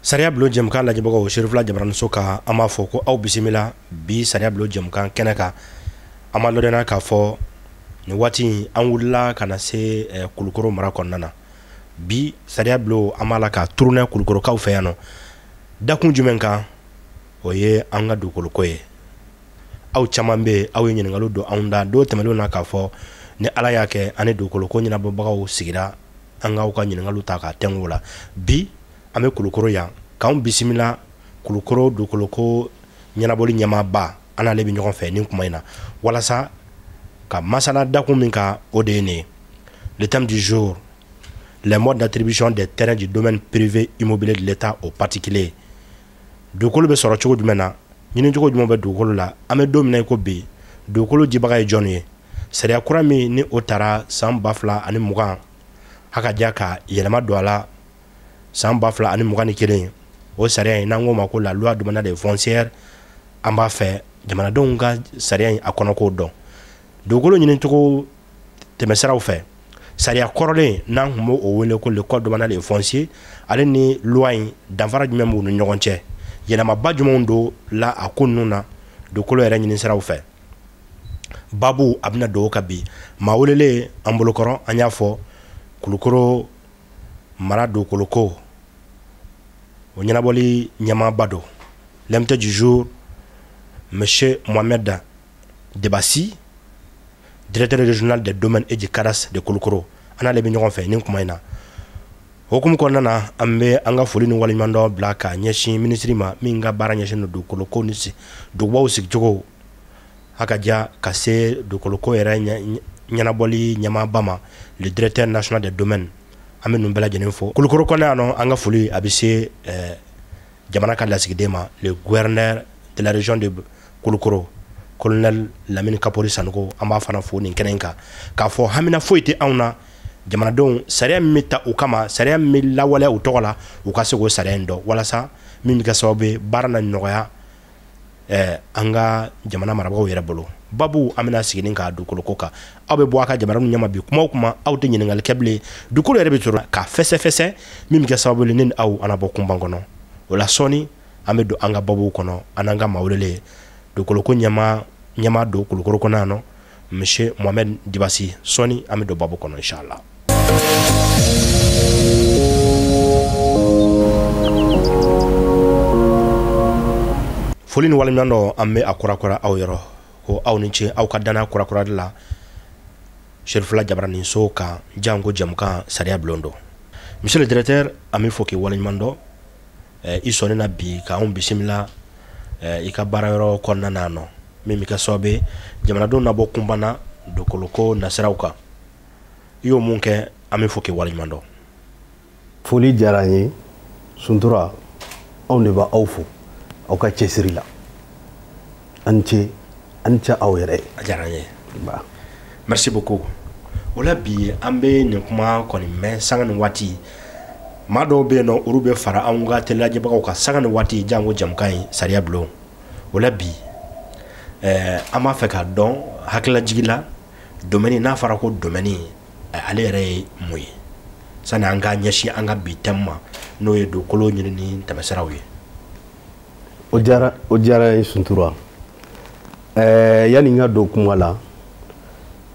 Sariya Bulo Jɛmukan lajɛbagaw Serifula Jabaramuso ka an b'a fɔ ko aw bisimila bi Sariya Bulo Jɛmukan kɛnɛ kan an b'a lɔdɔnya k'a fɔ nin waati an wulila ka na se Kulukoro mara kɔnɔna na bi Sariya Bulo an b'a la ka turunɛ Kulukorokaw fɛ yan nɔ dakun jumɛn kan o ye an ka dugukoloko ye aw caman bɛ aw ye ɲininkaliw don anw da don tɛmɛnlenw na k'a fɔ ni Ala y'a kɛ ani dugukoloko ɲɛnabɔbagaw sigira an k'aw ka ɲininkaliw ta k'a tɛngu o la bi an bɛ Kulukoro yan k'anw bisimila Kulukoro dugukoloko ɲɛnabɔli ɲɛmaaba an n'ale bɛ ɲɔgɔn fɛ nin kuma in na walasa ka masala dakun min kan o de ye nin ye le thème du jour les modes d'attribution des terrains du domaine privé immobilier de l'État aux particuliers dugukolo bɛ sɔrɔ cogo jumɛn na ɲinicogo jumɛn bɛ dugukolo la an bɛ don min na i ko bi dugukolo jibaga ye jɔn ye sariya kura min ni o taara san 2020 a ka diya ka yɛlɛma don a la san 2021 o sariya in n'an k'o ma ko la loi domaniale des foncières an b'a fɛ jamanadenw ka sariya in a kɔnɔko dɔn dugukolo ɲinicogo tɛmɛsiraw fɛ sariya kɔrɔlen n'an tun b'o wele ko le code domanial des fonciers ale ni loi in danfara jumɛn b'u ni ɲɔgɔn cɛ yɛlɛmaba jumɛnw don la a ko ninnu na dugukolo yɛrɛ ɲini siraw fɛ babu a bɛna don o kan bi maa welelen an bolokɔrɔ an y'a fɔ Kulukoro mara dugukoloko o ɲɛnabɔli ɲɛmaaba don l'invité du jour monsieur Mohamed Debassi directeur régional des domaines et du cadastre de Kulukoro an n'ale bɛ ɲɔgɔn fɛ nin kuma in na hokumu kɔnɔna na an bɛ an ka foli ni waleɲumandɔn bila ka ɲɛsin ministre ma min ka baara ɲɛsin don dugukoloko ni dugubaw sigicogo a ka diya ka se dugukoloko yɛrɛ ɲɛnabɔli ɲɛmaaba ma le directeur national des domaines an bɛ ninnu bɛɛ lajɛlen fɔ Kulukoro kɔnɔ yan nɔ an ka foli a bɛ se jamana ka lasigiden ma le gouverneur de la région de Kulukoro colonel Lamine Kapori Sanogo an b'a fana fo nin kɛnɛ in kan k'a fɔ hamina foyi tɛ anw na jamanadenw sariya min bɛ ta u kama sariya min bɛ lawaleya u tɔgɔ la u ka se k'o sariya in dɔn walasa min bɛ kɛ sababu ye baara na nɔgɔya an ka jamana marabagaw yɛrɛ bolo babu an bɛna sigi nin ka dugukoloko kan aw bɛ bɔ a ka jamana ɲɛma bi kuma o kuma aw tɛ ɲininkali kɛ bilen dugukolo yɛrɛ bɛ sɔrɔ ka fɛsɛfɛsɛ min bɛ kɛ sababu ye ne ni aw an bɔ kunban kɔnɔ o la sɔɔni an bɛ don an ka babuw kɔnɔ an n'an ka maa welelen dugukoloko ɲɛma don Kulukoro kɔnɔ yan nɔ monsieur Mohamed Debassi sɔɔni an bɛ don babu kɔnɔ inshallah. Foli ni waleɲuman dɔ an bɛ a kurakura aw yɔrɔ ko aw ni ce aw ka danaya kurakura de la Serifula Jabaramuso kan jango Jɛmukan Sariya Bulon don monsieur le directeur an bɛ fɔ k'i waleɲuman dɔn i sɔnni na bi k'anw bisimila i ka baara yɔrɔ kɔnɔna na nɔ min bɛ kɛ sababu ye jamanadenw na bɔ kunban na dugukoloko nasiraw kan i y'o mun kɛ an bɛ fɔ k'i waleɲuman dɔn. Foli diyara n ye Suntura anw de b'a aw fo aw ka cɛsiri la an ce aw yɛrɛ ye. A diyara n ye merci beaucoup o la bi an bɛ nin kuma kɔni mɛn sanga ni waati maa dɔw bɛ yen nɔ olu bɛ fara anw ka telelajɛbagaw kan sanga ni waati jango Jɛmukan in Sariya Bulon o la bi an b'a fɛ k'a dɔn hakililajigi la domaine n'a fɔra ko domaine ale yɛrɛ ye mun ye sani an ka ɲɛsin an ka bi thème ma n'o ye dugukolo ɲini ni tɛmɛsiraw ye. o diyara ye Suntura yanni n ka don kuma la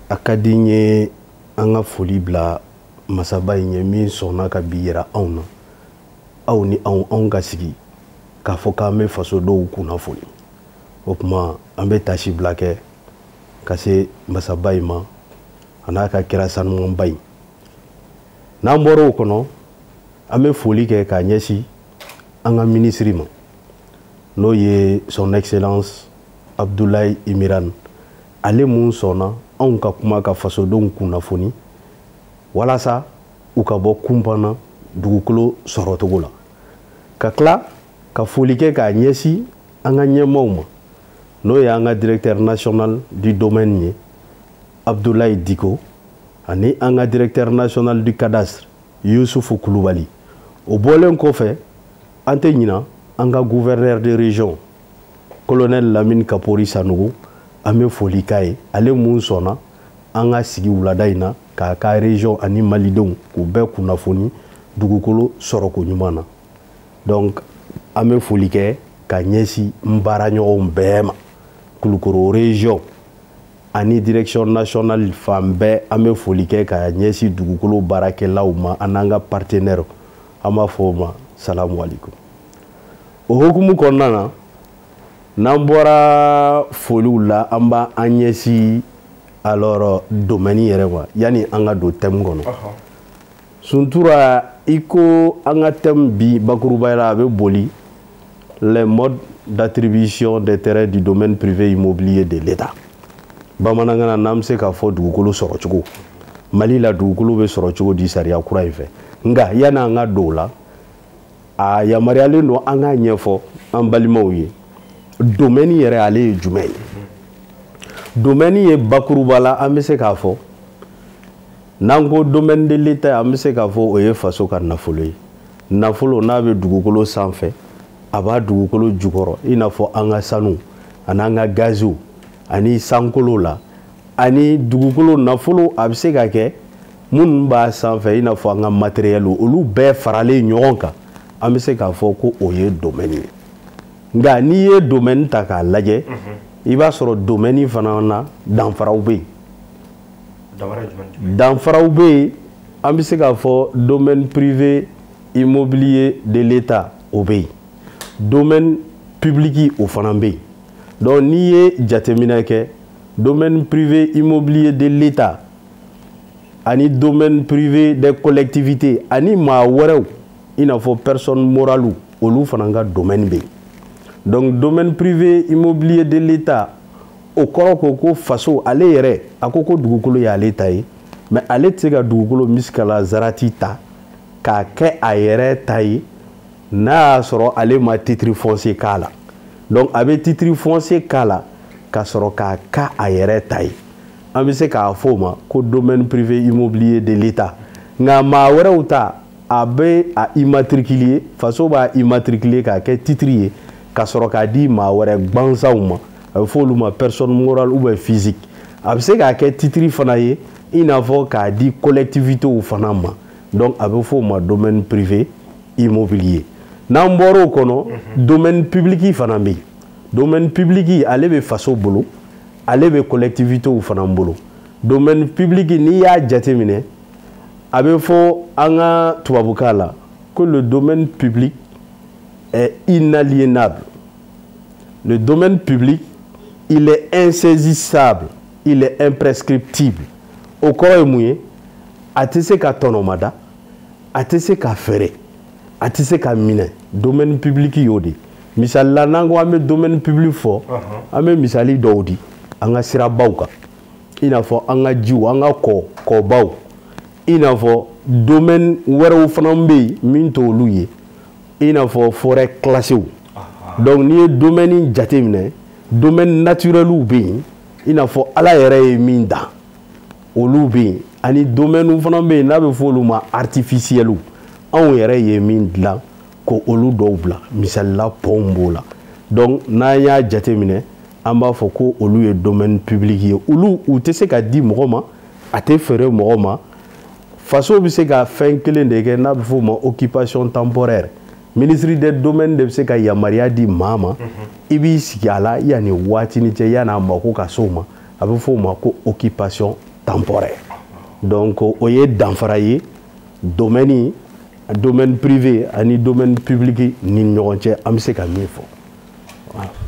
a ka di n ye an ka foli bila masaba in ye min sɔnna ka bi yira anw na aw ni anw ka sigi k'a fɔ k'an bɛ faso dɔw kunnafoni o tuma an bɛ tasi bila kɛ ka se masaba in ma a n'a ka kɛra sanumanba in n'an bɔra o kɔnɔ an bɛ foli kɛ k'a ɲɛsin an ka minisiri ma n'o ye son excellence Abdoulaye Imiran ale mun sɔnna anw ka kuma ka fasodenw kunnafoni walasa u ka bɔ kunban na dugukolo sɔrɔcogo la ka tila ka foli kɛ k'a ɲɛsin an ka ɲɛmaaw ma n'o ye an ka directeur national du domaine ye Abdoulaye Diko ani an ka directeur national du cadastre Yusufu Kulubali o bɔlen kɔfɛ an tɛ ɲina an ka gouverneur de région colonel Lamine Kapori Sanogo an bɛ foli k'a ye ale mun sɔnna an ka sigi wulada in na k'a ka région ani malidenw k'u bɛɛ kunnafoni dugukolo sɔrɔko ɲuman na donc an bɛ foli kɛ ka ɲɛsin n baaraɲɔgɔnw bɛɛ ma Kulukoro région ani direction nationale fan bɛɛ an bɛ foli kɛ ka ɲɛsin dugukolo baarakɛlaw ma an'an ka partenaire an b'a fɔ o ma salamu alaikum o hukumu kɔnɔna na n'an bɔra foliw la an b'a an ɲɛsin alors domaine yɛrɛ ma yani an ka don thème kɔnɔ Suntura i ko an ka thème bi bakurubaya la a bɛ boli les modes d'attribution des terrains du domaine privé immobilier de l'État bamanankan na n'an bɛ se k'a fɔ dugukolo sɔrɔ cogo Mali la dugukolo bɛ sɔrɔ cogo di sariya kura in fɛ nka yani an ka don o la a yamaruyalen don an k'a ɲɛfɔ an balimaw ye domaine yɛrɛ ale ye jumɛn ye domaine ye bakuruba la an bɛ se k'a fɔ n'an ko domaine de l'État an bɛ se k'a fɔ o ye faso ka nafolo ye nafolo n'a bɛ dugukolo sanfɛ a b'a dugukolo jukɔrɔ i n'a fɔ an ka sanu an'an ka gaziw ani sankolo la ani dugukolo nafolo a bɛ se ka kɛ minnu b'a sanfɛ i n'a fɔ an ka matériel olu bɛɛ faralen ɲɔgɔn kan an bɛ se k'a fɔ ko o ye domaine ye nka n'i ye domaine ta k'a lajɛ i b'a sɔrɔ domaine fana na danfaraw bɛ yen danfaraw bɛ yen an bɛ se k'a fɔ domaine privé immobilier de l'État o bɛ yen domaine public o fana bɛ yen donc n'i ye jateminɛ kɛ domaine privé immobilier de l'État ani domaine privé des collectivités ani maa wɛrɛw i n'a fɔ personne morale olu fana ka domaine bɛ yen donc domaine privé immobilier de l'État o kɔrɔ ko faso ale yɛrɛ a ko dugukolo y'ale ta ye mais ale tɛ se ka dugukolo misikala zarati ta k'a kɛ a yɛrɛ ta ye n'a y'a sɔrɔ ale ma titre foncier k'a la donc a bɛ titre foncier k'a la ka sɔrɔ k'a ka a yɛrɛ ta ye an bɛ se k'a fɔ o ma ko domaine privé immobilier de l'État nka maa wɛrɛw ta a bɛ a immatriculer faso b'a immatriculer k'a kɛ titre ye ka sɔrɔ k'a di maa wɛrɛ gbansanw ma a bɛ fɔ olu ma personne morale ou bien physique a bɛ se k'a kɛ titre fana ye i n'a fɔ k'a di collectivités fana ma donc a bɛ fɔ o ma domaine privé immobilier n'an bɔra o kɔnɔ domaine public fana bɛ yen domaine public ale bɛ faso bolo ale bɛ collectivités fana bolo domaine public n'i y'a jateminɛ a bɛ fɔ an ka tubabukan la que le domaine public est inaliénable le domaine public il est insaisissable il est imprescriptible o kɔrɔ ye mun ye a tɛ se ka tɔnɔmada a tɛ se ka fɛrɛ a tɛ se ka minɛ domaine public y'o de misali la n'an ko an bɛ domaine public fɔ an bɛ misali dɔw di an ka sirabaw kan i n'a fɔ an ka jiw an ka kɔbaw i n'a fɔ domaine wɛrɛw fana bɛ yen min t'olu ye i n'a fɔ forêt classée donc n'i ye domaine jateminɛ domaine naturel bɛ yen i n'a fɔ ala yɛrɛ ye min dan olu bɛ yen ani domaine fana bɛ yen n'a bɛ fɔ olu ma artificiel anw yɛrɛ ye min dilan ko olu dɔw bila misali la pɔnw b'o la donc n'an y'a jateminɛ an b'a fɔ ko olu ye domaine public ye olu u tɛ se ka di mɔgɔ ma a tɛ feere mɔgɔ ma faso bɛ se ka fɛn kelen de kɛ n'a bɛ fɔ o ma occupation temporaire ministre des domaines de bɛ se ka yamaruya di maa ma i b'i sigi a la yanni waatini cɛ yanni a mako ka se o ma a bɛ fɔ o ma ko occupation temporaire donc o ye danfara ye domaine privé ani domaine public ni ɲɔgɔn cɛ an bɛ se ka min fɔ.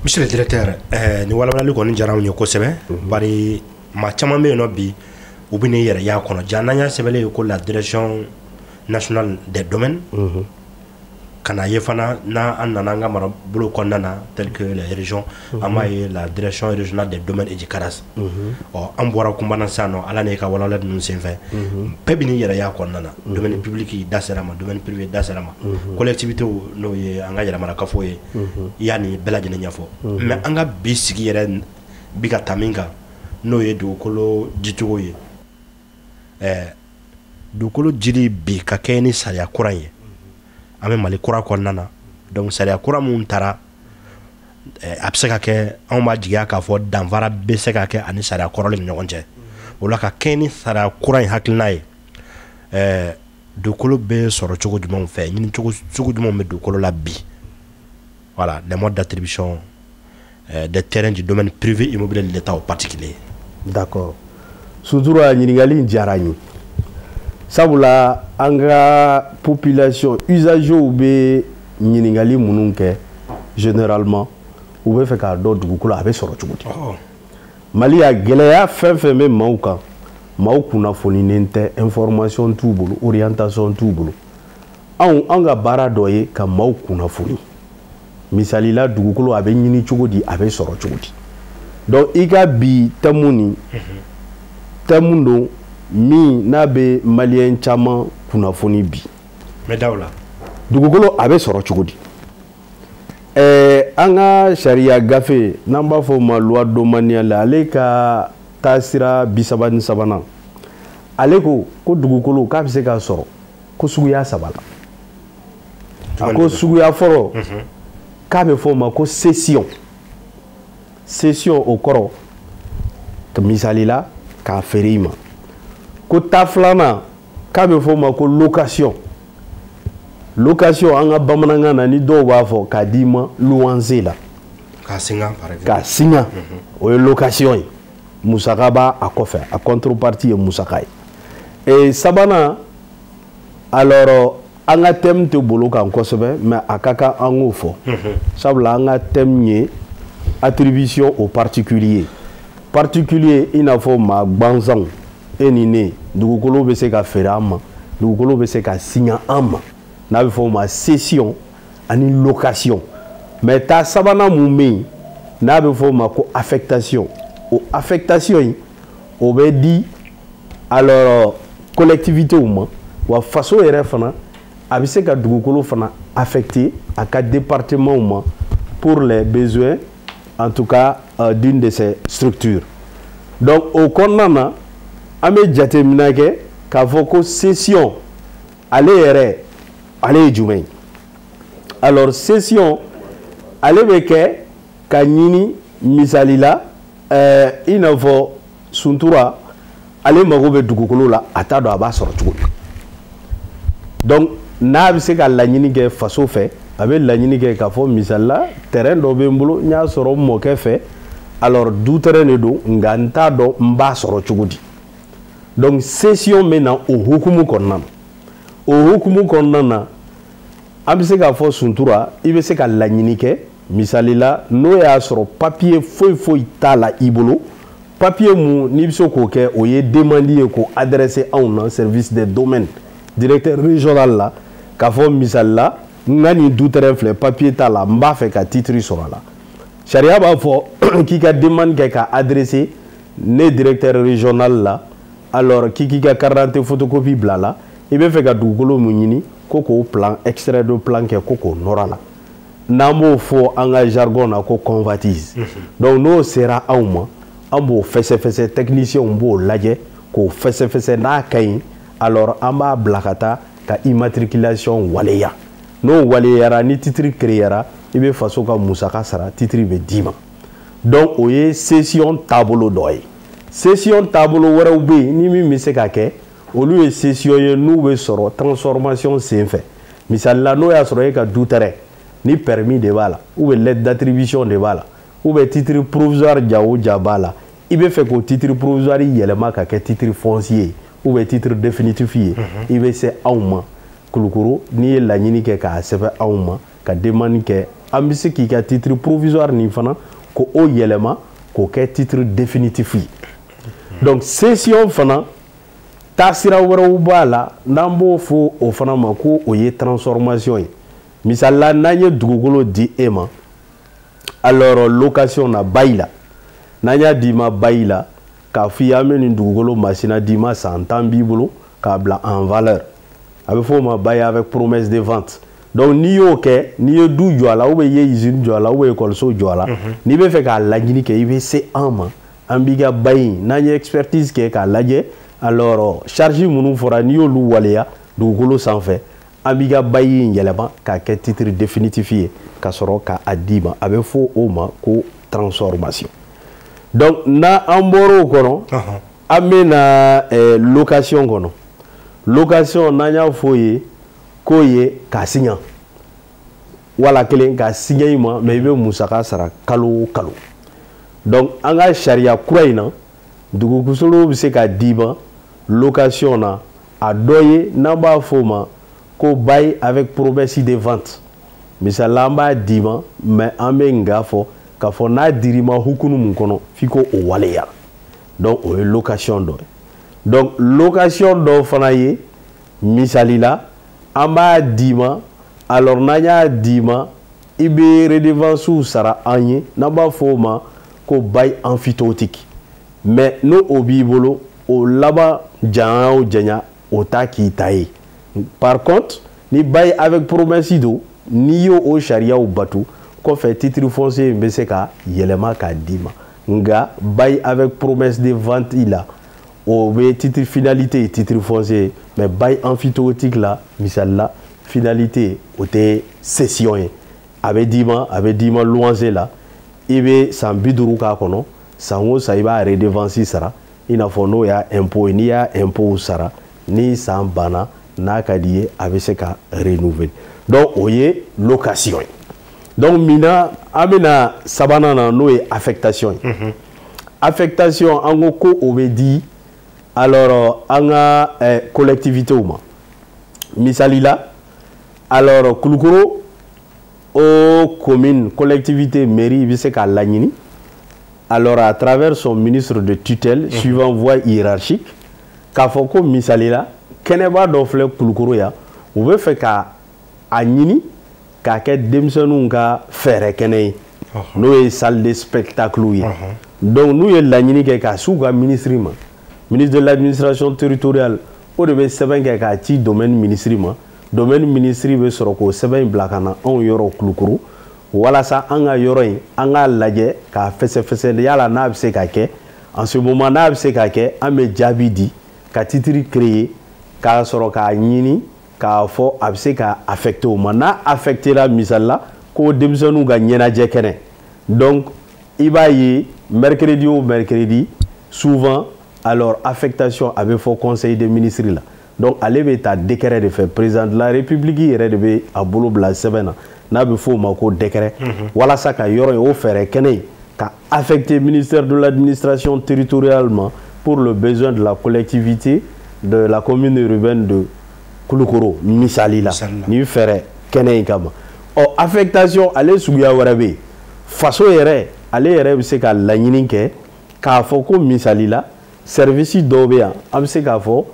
Monsieur le directeur ni walawalali kɔni diyara anw ye kosɛbɛ bari maa caman bɛ yen nɔ bi u bɛ n'i yɛrɛ y'a kɔnɔ ja n'an y'a sɛbɛnlen ye ko la direction nationale des domaines kana ye fana n'an nana an ka marabolo kɔnɔna na tel que les régions an b'a ye la direction régionale des domaines et du cadastre an bɔra kunba na sisan nɔ ala ni ka walawala ninnu senfɛ bɛɛ bɛ n'i yɛrɛ y'a kɔnɔna na domaine public da sera ma domaine privé da sera ma collectivité n'o ye an ka yɛrɛmarakafo ye i y'a nin bɛɛ lajɛlen ɲɛfɔ mais an ka bi sigi yɛrɛ bi ka taa min kan n'o ye dugukolo dicogo ye dugukolo dili bi ka kɛ ni sariya kura ye an bɛ Mali kura kɔnɔna na donc sariya kura mun taara a bɛ se ka kɛ anw b'a jigiya k'a fɔ danfara bɛ se ka kɛ ani sariya kɔrɔlen ni ɲɔgɔn cɛ o la ka kɛ ni sariya kura in hakilina ye dugukolo bɛ sɔrɔ cogo jumɛn fɛ ɲini cogo jumɛn bɛ dugukolo la bi voilà les modes d'attribution des terrains du domaine privé immobilier de l'État au particulier. D'accord. Sutura ɲininkali diyara n ye sabula an ka population usagers bɛ ɲininkali minnu kɛ généralement u bɛ fɛ k'a dɔn dugukolo a bɛ sɔrɔ cogo di. Mali a gɛlɛya fɛn fɛn bɛ maaw kan maaw kunnafoninen tɛ information t'u bolo orientation t'u bolo an ka baara dɔ ye ka maaw kunnafoni misali la dugukolo a bɛ ɲini cogo di a bɛ sɔrɔ cogo di donc i ka bi thème ni thème don min n'a bɛ maliyɛn caman kunnafoni bi mais dawla dugukolo a bɛ sɔrɔ cogo di an ka sariya gafe n'an b'a fɔ o ma loi domaniale ale ka taasira 33nan ale ko dugukolo k'a bɛ se ka sɔrɔ ko suguya 3 la a ko suguya fɔlɔ k'a bɛ fɔ o ma ko cession o kɔrɔ misali la k'a feere i ma ko ta filanan k'a bɛ fɔ o ma ko location an ka bamanankan na ni dɔw b'a fɔ k'a d'i ma luwanse la k'a singa par exemple k'a singa o ye location ye musaka b'a a kɔfɛ a contrepartie ye musaka ye sabanan alors an ka thème tɛ bolo kan kosɛbɛ mais a ka kan an k'o fɔ sabula an ka thème ye attribution au particulier i n'a fɔ maa gbansanw e ni ne dugukolo bɛ se ka feere an ma dugukolo bɛ se ka singa an ma n'a bɛ fɔ o ma cession ani location mais ta sabanan mun bɛ yen n'a bɛ fɔ o ma ko affectation o affectation in o bɛ di alors collectivitéw ma wa faso yɛrɛ fana a bɛ se ka dugukolo fana affecté a ka département ma pour les besoins en tout cas d'une de ces structures donc au kɔnɔna na an bɛ jateminɛ kɛ k'a fɔ ko cession ale ye jumɛn ye alors cession ale bɛ kɛ ka ɲini misali la i n'a fɔ suntura ale mago bɛ dugukolo la a t'a dɔn a b'a sɔrɔ cogo di donc n'a bɛ se ka laɲini kɛ faso fɛ a bɛ laɲini kɛ k'a fɔ misali la terrain dɔ bɛ n bolo n y'a sɔrɔ n mɔkɛ fɛ alors du terrain de don nka n t'a dɔn n b'a sɔrɔ cogo di donc cession bɛ na o hukumu kɔnɔna na an bɛ se k'a fɔ suntura i bɛ se ka laɲini kɛ misali la n'o y'a sɔrɔ papier foyi t'a la i bolo papier mun n'i bɛ se k'o kɛ o ye demande ye k'o adressé anw na service des domaines directeur régional la k'a fɔ misali la n ka nin du terrain filɛ papier t'a la n b'a fɛ ka titre sɔrɔ a la sariya b'a fɔ k'i ka demande kɛ ka adressé ne directeur régional la alors k'i ka carte d'identité photocopie bila la i bɛ fɛ ka dugukolo mun ɲini ko k'o plan extrait de plan kɛ ko k'o nɔrɔ a la n'an b'o fɔ an ka jargon na ko convoitise donc n'o sera anw ma an b'o fɛsɛfɛsɛ technicien b'o lajɛ k'o fɛsɛfɛsɛ n'a ka ɲi alors an b'a bila ka taa ka immatriculation waleya n'o waleyara ni titre créera i bɛ faso ka musaka sara titre bɛ d'i ma donc o ye cession taabolo dɔ ye cession taabolo wɛrɛw bɛ yen ni min bɛ se ka kɛ olu ye cession ye n'u bɛ sɔrɔ transformation senfɛ misali la n'o y'a sɔrɔ e ka du terrain ni permis de b'a la ou bien lettre d'attribution de b'a la ou bien titre provisoire ja o ja b'a la i bɛ fɛ k'o titre provisoire yɛlɛma ka kɛ titre foncier ye ou bien titre définitif ye i bɛ se anw ma Kulukoro n'i ye laɲini kɛ k'a sɛbɛn anw ma ka demande kɛ an bɛ se k'i ka titre provisoire nin fana ko o yɛlɛma k'o kɛ titre définitif ye donc cession fana taasira wɛrɛw b'a la n'an b'o fɔ o fana ma ko o ye transformation ye misali la n'an ye dugukolo di e ma alors location na bail la n'an y'a d'i ma bail la k'a fɔ i ye an bɛ nin dugukolo masina d'i ma san 10 b'i bolo k'a bila en valeur a bɛ fɔ o ma bail avec promesse de vente donc n'i y'o kɛ n'i ye du jɔ a la ou bien i ye usine jɔ a la ou bien école-so jɔ a la n'i bɛ fɛ k'a laɲini kɛ i bɛ se an ma an b'i ka bail n'an ye expertise kɛ k'a lajɛ alors charge minnu fɔra n'i y'olu waleya dugukolo sanfɛ an b'i ka bail in yɛlɛma k'a kɛ titre définitif ye ka sɔrɔ k'a d'i ma a bɛ fɔ o ma ko transformation donc n'an bɔra o kɔnɔ an bɛ na location kɔnɔ location n'an y'a fɔ ye k'o ye k'a signer wala kelen k'a signer i ma mais i bɛ musaka sara kalo o kalo donc an ka sariya kura in na dugukolo bɛ se ka d'i ma location na a dɔ ye n'an b'a fɔ o ma ko bail avec promesse de vente misala an b'a d'i ma mais an bɛ nga fɔ k'a fɔ n'a dir'i ma hukumu mun kɔnɔ f'i ko o waleya donc o ye location dɔ ye donc location dɔ fana ye misali la an b'a d'i ma alors n'an y'a d'i ma i bɛ redevance sara an ye n'an b'a fɔ o ma ko bail emphytéotique mais n'o o b'i bolo o laban janya o janya o ta k'i ta ye par contre ni bail avec promesse do n'i y'o o sariyaw batu kɔfɛ titre foncier in bɛ se ka yɛlɛma k'a d'i ma nga bail avec promesse de vente la o bɛ titre finalité titre foncier mais bail emphytéotique la misali la finalité o tɛ cession ye a bɛ d'i ma loyer la i bɛ san 50 k'a kɔnɔ san o san i b'a redevance sara i n'a fɔ n'o y'a impôt ye n'i y'a impôt sara ni san banna n'a ka d'i ye a bɛ se ka renouveler donc o ye location ye donc mina an bɛna sabanan na n'o ye affectation ye affectation an ko ko o bɛ di alors an ka collectivitéw ma misali la alors Kulukoro o commune collectivité mairie bɛ se k'a laɲini alors à travers son ministre de tutelle suivant voie hiérarchique k'a fɔ ko misali la kɛnɛba dɔ filɛ Kulukoro yan u bɛ fɛ ka a ɲini k'a kɛ denmisɛnninw ka fɛɛrɛ kɛnɛ ye n'o ye salle de spectacle ye donc n'u ye laɲini kɛ k'a s'u ka ministre ma ministre de l'administration territoriale o de bɛ sɛbɛn kɛ k'a ci domaine ministre ma domaine ministre bɛ sɔrɔ k'o sɛbɛn in bila ka na anw yɔrɔ Kulukoro walasa an ka yɔrɔ in an k'a lajɛ k'a fɛsɛfɛsɛ yala n'a bɛ se ka kɛ en ce moment n'a bɛ se ka kɛ an bɛ jaabi di ka titre créer k'a sɔrɔ k'a ɲini k'a fɔ a bɛ se ka affecté o ma n'a affecté la misali la ko denmisɛnninw ka ɲɛnajɛ kɛnɛ donc i b'a ye mercredi o mercredi souvent alors affectation a bɛ fɔ conseil des ministres la donc ale bɛ ta décret de fɛ président de la république yɛrɛ de bɛ a bolo bila sɛbɛn na n'a bɛ fɔ o ma ko décret walasa ka yɔrɔ in o fɛɛrɛ kɛnɛ in ka affecté ministère de l'administration territoriale ma pour le besoin de la collectivité de la commune urbaine de Kulukoro misali la ni fɛɛrɛ kɛnɛ in kama ɔ affectation ale suguya wɛrɛ bɛ yen faso yɛrɛ ale yɛrɛ bɛ se ka laɲini kɛ k'a fɔ ko misali la service dɔw bɛ yan an bɛ se k'a fɔ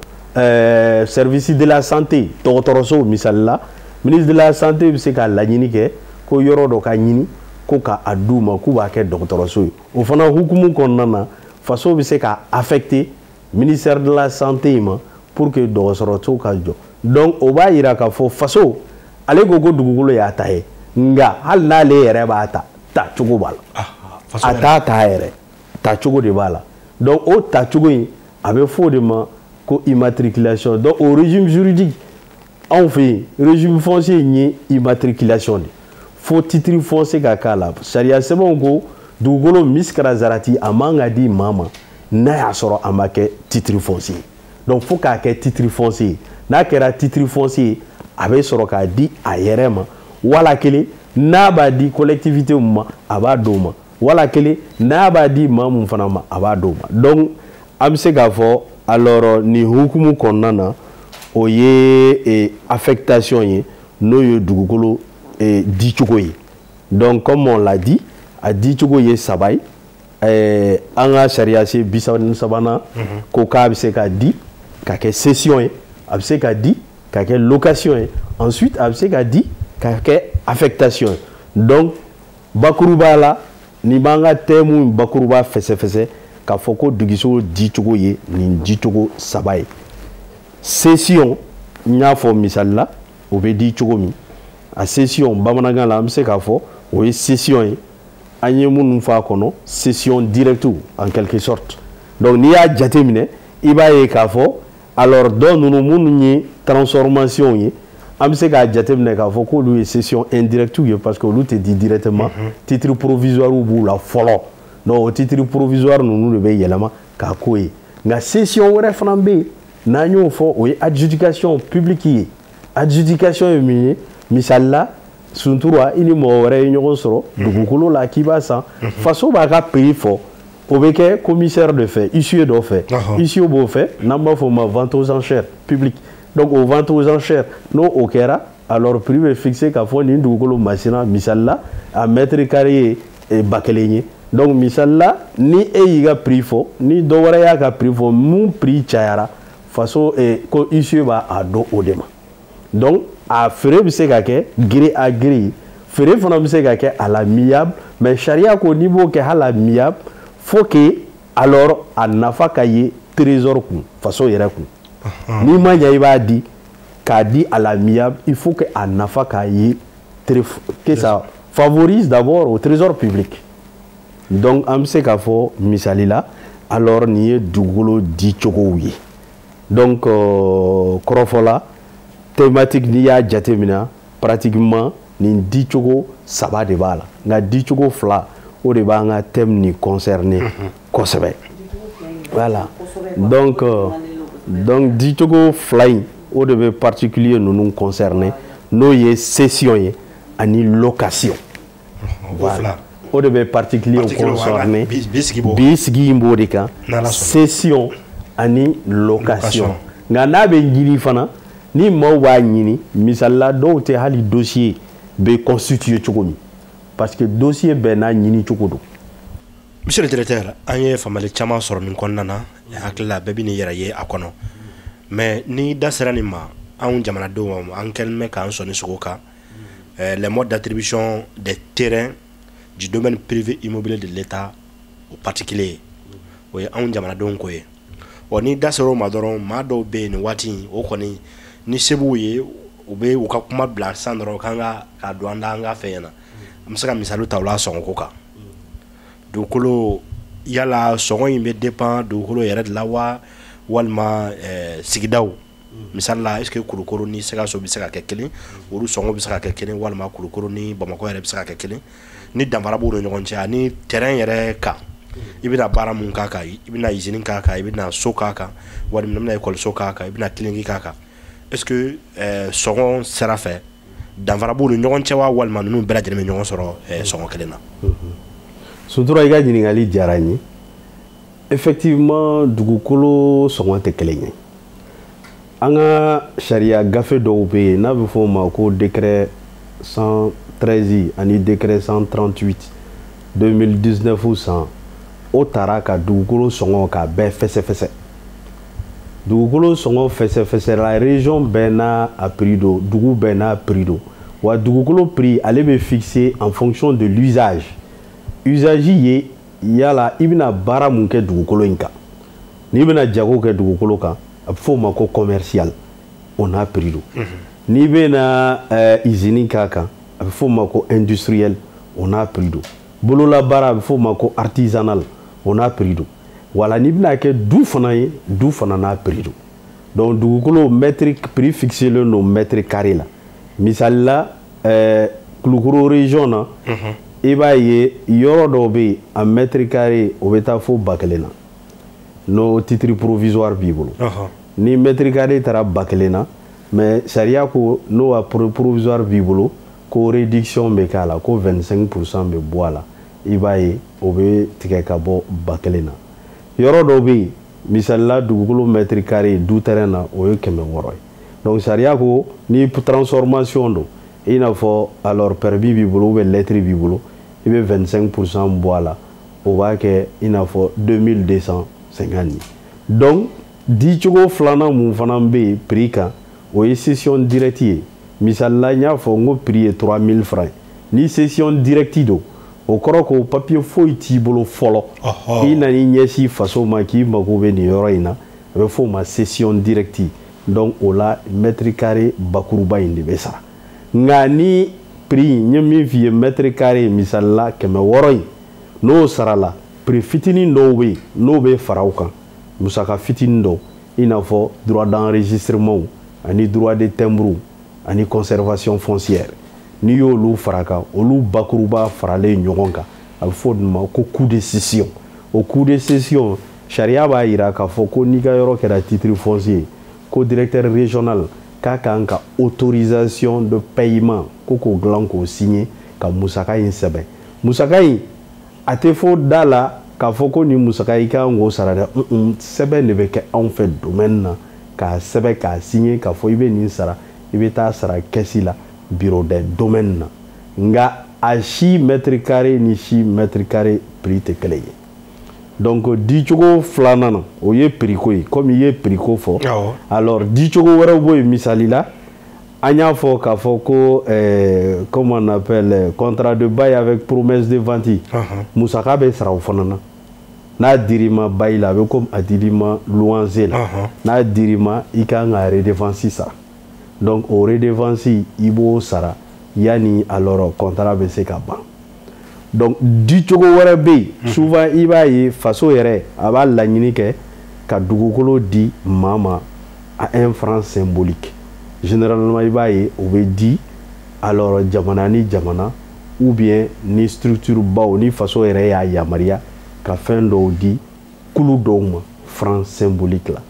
service de la santé dɔgɔtɔrɔso misali la ministre de la santé bɛ se ka laɲini kɛ ko yɔrɔ dɔ ka ɲini ko k'a d'u ma k'u b'a kɛ dɔgɔtɔrɔso ye o fana hukumu kɔnɔna na faso bɛ se ka affecté ministère de la santé ma pour que dɔgɔtɔrɔso ka jɔ donc o b'a yira k'a fɔ faso ale ko ko dugukolo y'a ta ye nka hali n'ale yɛrɛ b'a ta tacogo b'a la a t'a ta yɛrɛ tacogo de b'a la donc o tacogo in a bɛ fɔ o de ma ko immatriculation donc au régime juridique anw fɛ yen régime foncier in ye immatriculation de fo titre foncier ka k'a la sariya sɛbɛnw ko dugukolo misikara zarati a man ka di maa ma n'a y'a sɔrɔ a ma kɛ titre foncier donc fo k'a kɛ titre foncier n'a kɛra titre foncier a bɛ sɔrɔ k'a di a yɛrɛ ma wala kelen n'a b'a di collectivité min ma a b'a d'o ma wala kelen n'a b'a di maa min fana ma a b'a d'o ma donc an bɛ se k'a fɔ alors nin hukumu kɔnɔna na o ye affectation ye n'o ye dugukolo dicogo ye donc comme on l'a dit a dicogo ye saba ye an ka sariya se 33nan ko k'a bɛ se ka di ka kɛ cession ye a bɛ se ka di ka kɛ location ye ensuite a bɛ se ka di ka kɛ affectation ye donc bakuruba la nin b'an ka thème bakuruba fɛsɛfɛsɛ k'a fɔ ko duguso dicogo ye nin dicogo saba ye cession n y'a fɔ misali la o bɛ di cogo min a cession bamanankan la an bɛ se k'a fɔ o ye cession ye an ye minnu fɔ a kɔnɔ cession directe en quelque sorte donc n'i y'a jateminɛ i b'a ye k'a fɔ alors dɔ ninnu minnu ye transformation ye an bɛ se k'a jateminɛ k'a fɔ k'olu ye cession indirecte ye parce que olu tɛ di directement titre provisoire b'u la fɔlɔ donc o titre provisoire ninnu de bɛ yɛlɛma k'a k'o ye nka cession wɛrɛ fana bɛ yen n'an y'o fɔ o ye adjudication publique ye adjudication ye min ye misali la suntura i ni mɔgɔ wɛrɛ ye ɲɔgɔn sɔrɔ dugukolo la k'i b'a san faso b'a ka prix fɔ o bɛ kɛ commissaire de fɛ huissier dɔ fɛ huissier b'o fɛ n'an b'a fɔ o ma vente aux enchères publique donc o vente aux enchères n'o o kɛra alors prix bɛ fixé k'a fɔ nin dugukolo masina misali la a mètre carré ye 1000 ye donc misali la ni e y'i ka prix fɔ ni dɔ wɛrɛ y'a ka prix fɔ mun prix cayara faso ko huissier b'a dɔn o de ma donc a feere bɛ se ka kɛ gré à gré feere fana bɛ se ka kɛ à l'amiable mais sariya ko n'i b'o kɛ hali amiable faut que alors a nafa ka ye trésor kun faso yɛrɛ kun n'i ma ɲɛ i b'a di k'a di à l'amiable il faut que a nafa ka ye que ça favorise d'abord au trésor public donc an bɛ se k'a fɔ misali la alors nin ye dugukolo di cogow ye donc kɔrɔfɔla thématique n'i y'a jateminɛ pratiquement nin di cogo 3 de b'a la nka di cogo 2 o de b'an ka thème ni concerné kosɛbɛ voilà donc di cogo 2 in o de bɛ particulier ninnu concerné n'o ye cession ye ani location voilà o de bɛ particulier concerné bi sigi in b'o de kan cession ani location nka n'a bɛ ɲini fana ni maaw b'a ɲini misali la dɔw tɛ hali dossier bɛ constituer cogo min parce que dossier bɛɛ n'a ɲini cogo don. Monsieur le directeur an ye faamuyali caman sɔrɔ nin kɔnɔna na hakili la bɛɛ bɛ n'i yɛrɛ ye a kɔnɔ mais ni da sera nin ma anw jamanadenw an kɛlen bɛ k'an sɔnni sogo kan les modes d'attribution des terrains du domaine privé immobilier de l'État aux particuliers o ye anw jamanadenw ko ye wa ni da sera o ma dɔrɔn maa dɔw bɛ yen nin waati in o kɔni ni se b'u ye u bɛ u ka kuma bila san dɔrɔn k'an ka don an da an ka fɛn ɲɛna an bɛ se ka misali ta o la sɔngɔko kan dugukolo yala sɔngɔ in bɛ dépend dugukolo yɛrɛ de la wa walima sigidaw misali la est-ce que Kulukoro ni Sikaso bɛ se ka kɛ kelen olu sɔngɔ bɛ se ka kɛ kelen walima Kulukoro ni Bamakɔ yɛrɛ bɛ se ka kɛ kelen ni danfara b'u ni ɲɔgɔn cɛ ani terrain yɛrɛ kan i bɛna baara mun k'a kan i bɛna usine k'a kan i bɛna so k'a kan walima i bɛna ekɔliso k'a kan i bɛna clinique k'a kan est-ce que sɔngɔ sira fɛ danfara b'u ni ɲɔgɔn cɛ wa walima ninnu bɛɛ lajɛlen bɛ ɲɔgɔn sɔrɔ sɔngɔ kelen na. Suntura i ka ɲininkali diyara n ye effectivement dugukolo sɔngɔ tɛ kelen ye an ka sariya gafe dɔw bɛ yen n'a bɛ fɔ o ma ko décret 113 ani décret 138 2019 san o taara ka dugukolo sɔngɔ k'a bɛɛ fɛsɛfɛsɛ dugukolo sɔngɔ fɛsɛfɛsɛ la région bɛɛ n'a a prix don dugu bɛɛ n'a prix don wa dugukolo prix ale bɛ fixé en fonction de l'usage usage ye yala i bɛna baara mun kɛ dugukolo in kan n'i bɛna jago kɛ dugukolo kan a bɛ fɔ o ma ko commercial o n'a prix don n'i bɛna usine k'a kan a bɛ fɔ o ma ko industriel o n'a prix don bololabaara a bɛ fɔ o ma ko artisanal o n'a prix don wala n'i bɛna kɛ du fana ye du fana n'a prix don donc dugukolo prix fixé le don mètre carré la misali la Kulukoro région na i b'a ye yɔrɔ dɔw bɛ yen a mètre carré o bɛ taa fo 1000 na n'o titre provisoire b'i bolo ni mètre carré taara 1000 na mais sariya ko n'o a provisoire b'i bolo ko réduction bɛ k'a la ko 25% bɛ bɔ a la i b'a ye o bɛ tigɛ ka bɔ 1000 na yɔrɔ dɔw bɛ yen misali la dugukolo mètre carré du terrain na o ye 500 ye donc sariya ko ni transformation don i n'a fɔ alors permis b'i bolo ou bien lettre b'i bolo i bɛ 25% bɔ a la o b'a kɛ i n'a fɔ 2250 ye donc di cogo filanan mun fana bɛ yen prix kan o ye cession directe ye misali la n y'a fɔ n ko prix ye 3000 francs ni cession directe don o kɔrɔ ko papier foyi t'i bolo fɔlɔ i nani ɲɛsin faso ma k'i mago bɛ nin yɔrɔ in na a bɛ fɔ o ma cession directe donc o la mètre carré bakuruba in de bɛ sara nka ni prix n ye min f'i ye mètre carré misali la 600 in n'o sara la prix fitinin dɔw bɛ yen n'o bɛ fara o kan musaka fitinin dɔw i n'a fɔ droit d'enregistrement ani droit de timbre ani conservation foncière n'i y'olu fara kan olu bakuruba faralen ɲɔgɔn kan a bɛ fɔ o de ma ko coût de cession o coût de cession sariya b'a jira k'a fɔ ko n'i ka yɔrɔ kɛra titre foncier ko directeur régional k'a kan ka autorisation de paiement ko k'o dilan k'o signé ka musaka in sɛbɛn musaka in a tɛ fɔ da la k'a fɔ ko nin musaka i kan k'o sara dɛ sɛbɛn de bɛ kɛ anw fɛ domaine na k'a sɛbɛn k'a signé k'a fɔ i bɛ nin sara i bɛ taa sara kɛsi la bureau des domaines na nga a si mètre carré ni si mètre carré prix tɛ kelen ye donc dicogo filanan na o ye prix ko ye comme i ye prix ko fɔ alors dicogo wɛrɛw b'o ye misali la an y'a fɔ k'a fɔ ko comme on appelle contrat de bail avec promesse de vente musaka bɛ sara o fana na n'a dir'i ma bail la a bɛ comme a dir'i ma louange la n'a dir'i ma i kan ka redevance sara donc o redevance i b'o sara yani alors contrat bɛ se ka ban donc dicogo wɛrɛ bɛ yen souvent i b'a ye faso yɛrɛ a b'a laɲini kɛ ka dugukolo di maa ma à un franc symbolique généralement i b'a ye o bɛ di alors jamana ni jamana ou bien ni structure baw ni faso yɛrɛ y'a yamaruya ka fɛn dɔw di kulu dɔw ma franc symbolique la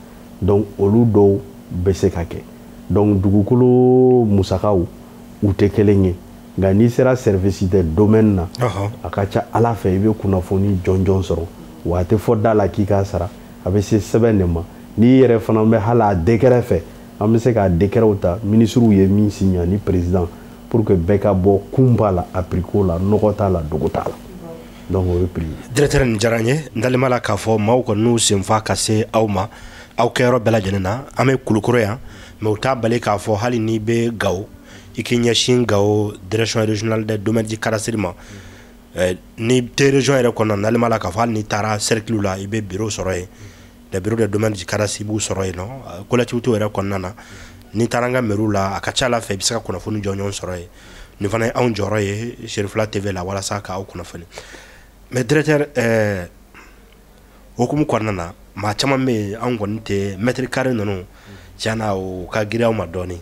donc olu dɔw bɛ se ka kɛ donc dugukolo musakaw u tɛ kelen ye nka n'i sera service de domaine na a ka ca ala fɛ i bɛ kunnafoni jɔnjɔn sɔrɔ wa a tɛ fɔ da la k'i k'a sara a bɛ se sɛbɛn de ma n'i yɛrɛ fana bɛ hali a décret fɛ an bɛ se k'a décretw ta ministrew ye min signé ani président pour que bɛɛ ka bɔ kun b'a la appui ko la nɔgɔ t'a la dogo t'a la donc o ye prix ye. directeur nin diyara n ye n dalen la k'a fɔ maaw kɔni n'u senfa ka se aw ma aw kɛyɔrɔ bɛɛ lajɛlen na an bɛ kulukoro yan mais u t'a bali k'a fɔ hali n'i bɛ Gawo i k'i ɲɛsin Gawo direction régionale des domaines du cadastre ma ni tɛ région yɛrɛ kɔnɔna na nalen la k'a fɔ hali n'i taara cercle la i bɛ bureau sɔrɔ yen les bureaux des domaines du cadastre i b'u sɔrɔ yen nɔ collectivité yɛrɛ kɔnɔna na n'i taara an ka mairie la a ka ca ala fɛ i bɛ se ka kunnafoni jɔnjɔn sɔrɔ yen nin fana ye anw jɔyɔrɔ ye Sherifula TV la walasa k'aw kunnafoni mais directeur hukumu kɔnɔna na maa caman bɛ yen anw kɔni tɛ mètre carré ninnu tiɲɛ na o ka girin anw ma dɔɔnin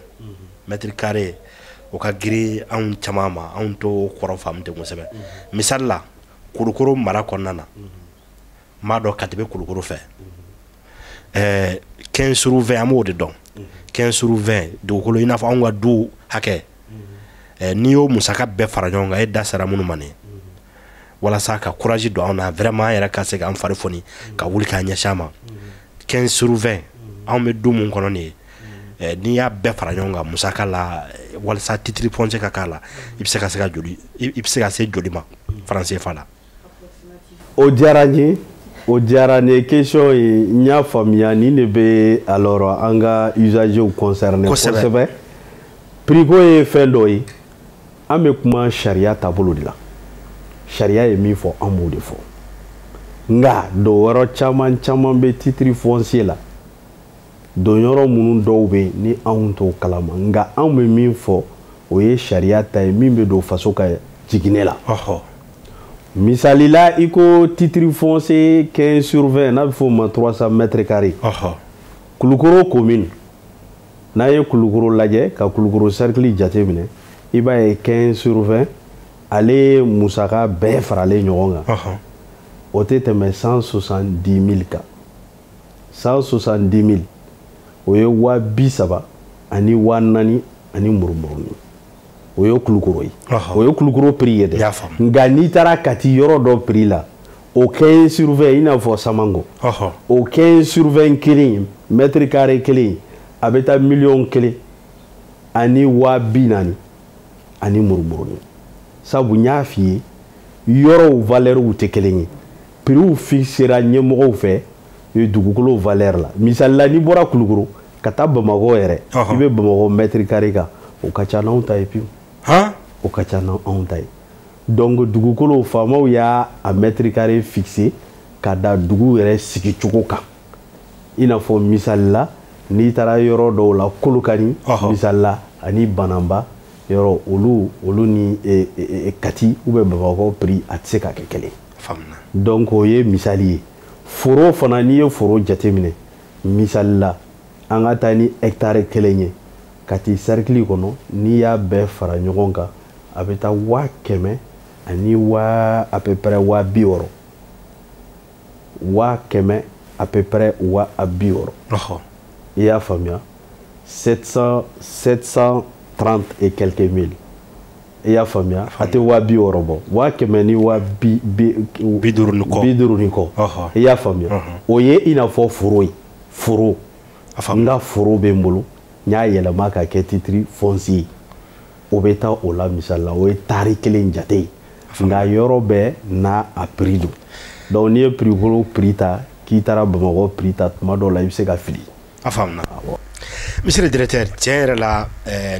mètre carré o ka girin anw caman ma anw t'o kɔrɔ faamu ten kosɛbɛ misali la Kulukoro mara kɔnɔna na n b'a dɔn Kati bɛ Kulukoro fɛ 15/20 an b'o de dɔn 15/20 dugukolo i n'a fɔ anw ka du hakɛ n'i y'o musaka bɛɛ fara ɲɔgɔn kan e da sera minnu ma nin walasa ka courage don anw na vraiment an yɛrɛ ka se k'an fari foni ka wuli k'an ɲɛsin a ma 15/20 anw bɛ du mun kɔnɔ nin ye n'i y'a bɛɛ fara ɲɔgɔn kan musaka la walasa titre foncier ka k'a la i bɛ se ka se joli ma franc CFA la. o diyara n ye o diyara n ye question ye n y'a faamuya nin de bɛ alors an ka usagers concerné kosɛbɛ prix ko ye fɛn dɔ ye an bɛ kuma sariya taabolo de la sariya ye min fɔ an b'o de fɔ nka donyɔrɔ caman caman bɛ titre foncier la donyɔrɔ minnu dɔw bɛ ni anw t'o kalama nka anw bɛ min fɔ o ye sariya ta ye min bɛ don faso ka jiginɛ la misali la i ko titre foncier 15/20 n'a bɛ fɔ o ma 300 mètres carrés Kulukoro commune n'a ye Kulukoro lajɛ ka Kulukoro cercle jate minɛ i b'a ye 15/20 ale musaka bɛɛ faralen ɲɔgɔn kan o tɛ tɛmɛ 170 000 kan 170 000 o ye 30,000 ani 40,000 ani murumuruni o ye Kulukoro ye o ye Kulukoro prix ye dɛ nka n'i taara Kati yɔrɔ dɔ prix la o 15/20 i n'a fɔ Samango o 15/20 kelen mètre carré kelen a bɛ taa 1,000,000 ani 40,000 ani murumuruni sabu n y'a f'i ye yɔrɔw valeurs tɛ kelen ye prix fixera ɲɛmɔgɔw fɛ dugukolo valeur la misali la n'i bɔra Kulukoro ka taa Bamakɔ yɛrɛ i bɛ Bamakɔ mètre carré kan o ka ca n'anw ta ye pewu o ka ca n'anw ta ye donc dugukolo faamaw y'a mètre carré fixé ka da dugu yɛrɛ sigicogo kan i n'a fɔ misali la n'i taara yɔrɔ dɔw la Kolokani misali la ani Banamba yɔrɔ olu ni Kati ou bien Bamakɔ prix a tɛ se ka kɛ kelen donc o ye misali ye foro fana n'i ye foro jateminɛ misali la an ka taa ni hectare kelen ye Kati cercle kɔnɔ n'i y'a bɛɛ fara ɲɔgɔn kan a bɛ taa 100,000 ani à peu près 60,000 100,000 à peu près 60,000 i y'a faamuya 730 et quelques mille i y'a faamuya a tɛ 60 bɔ 100 ni 50 ni kɔ i y'a faamuya o ye i n'a fɔ foro ye foro n ka foro bɛ n bolo n y'a yɛlɛma ka kɛ titre foncier o bɛ taa o la misali la o ye tari 1 jate ye nka yɔrɔ bɛɛ n'a a prix don donc n'i ye prix ta k'i taara Bamakɔ prix ta tuma dɔw la i bɛ se ka fili. A faamuna. Monsieur le directeur tiɲɛ yɛrɛ la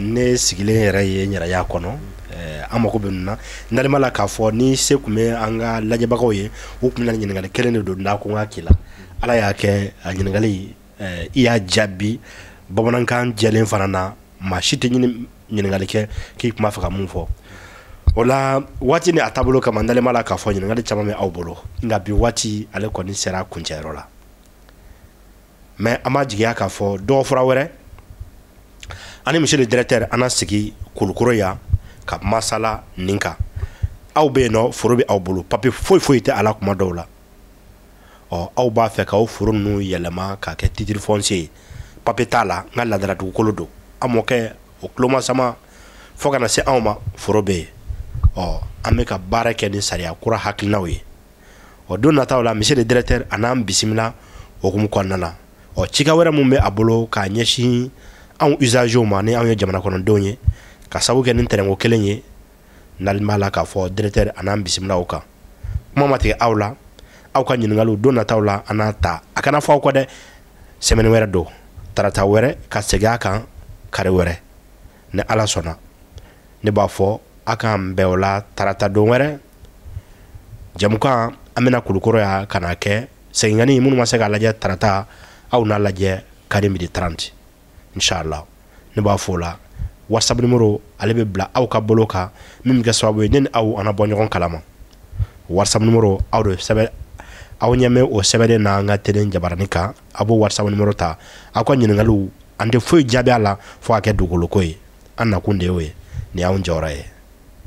ne sigilen yɛrɛ ye n yɛrɛ y'a kɔnɔ an mako bɛ ninnu na n'ale la k'a fɔ ni se tun bɛ an ka lajɛbagaw ye u tun bɛ na ɲininkali kelen de don n'a ko n ka k'i la ala y'a kɛ a ɲininkali i y'a jaabi bamanankan jɛlen fana na maa si tɛ ɲininkali kɛ k'i tun b'a fɛ ka mun fɔ o la waati ni a taabolo kama n'ale la k'a fɔ ɲininkali caman bɛ aw bolo nka bi waati ale kɔni sera a kuncɛyɔrɔ la mais an ma jigiya k'a fɔ dɔgɔ fura wɛrɛ ani monsieur le directeur an na sigi Kulukoro yan ka masala nin kan aw bɛ yen nɔ foro bɛ aw bolo papier foyi tɛ a la kuma dɔw la aw b'a fɛ k'aw foro ninnu yɛlɛma k'a kɛ titre foncier ye papier t'a la n ka ladala dugukolo don an mɔkɛ o tulomasama fo kana se anw ma foro bɛ yen an bɛ ka baara kɛ ni sariya kura hakilinaw ye don nataw la monsieur le directeur a n'an bisimila okumu kɔnɔna na cika wɛrɛ mun bɛ a bolo k'a ɲɛsin anw usagers ma ni anw ye jamana kɔnɔdenw ye ka sabu kɛ ni terrain ko kelen ye n'ale b'a la k'a fɔ directeur a n'an bisimila o kan kuma ma tigɛ aw la aw ka ɲininkaliw don nataw la an n'a ta a kana fɔ aw kɔ dɛ semaine wɛrɛ don tarata wɛrɛ ka segin a kan kare wɛrɛ ni ala sɔnna ne b'a fɔ a k'an bɛn o la tarata don wɛrɛ jamukan an bɛna Kulukoro yan ka n'a kɛ seginkani minnu ma se k'a lajɛ tarata aw n'a lajɛ kari midi 30 inshallah ne b'a fɔ o la WhatsApp numéro ale bɛ bila aw ka bolo kan min bɛ kɛ sababu ye ne ni aw an bɔ ɲɔgɔn kalama WhatsApp numéro aw de sɛbɛn aw ɲɛmɛ o sɛbɛnnen n'an ka telen jabarani kan a b'o WhatsApp numéro ta aw ka ɲininkaliw an tɛ foyi jaabi a la fo a kɛ dugukoloko ye an nakun de y'o ye nin y'anw jɔyɔrɔ ye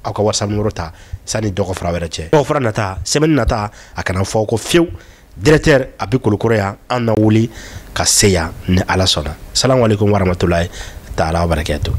aw ka WhatsApp numéro ta sani dɔgɔ fara wɛrɛ cɛ dɔgɔ fara nata semaine nata a kana fɔ ko fiyewu directeur a bɛ Kulukoro yan an na wuli ka se yan ni ala sɔnna salamu aleykum warahmatulahi taala wabarakɛtu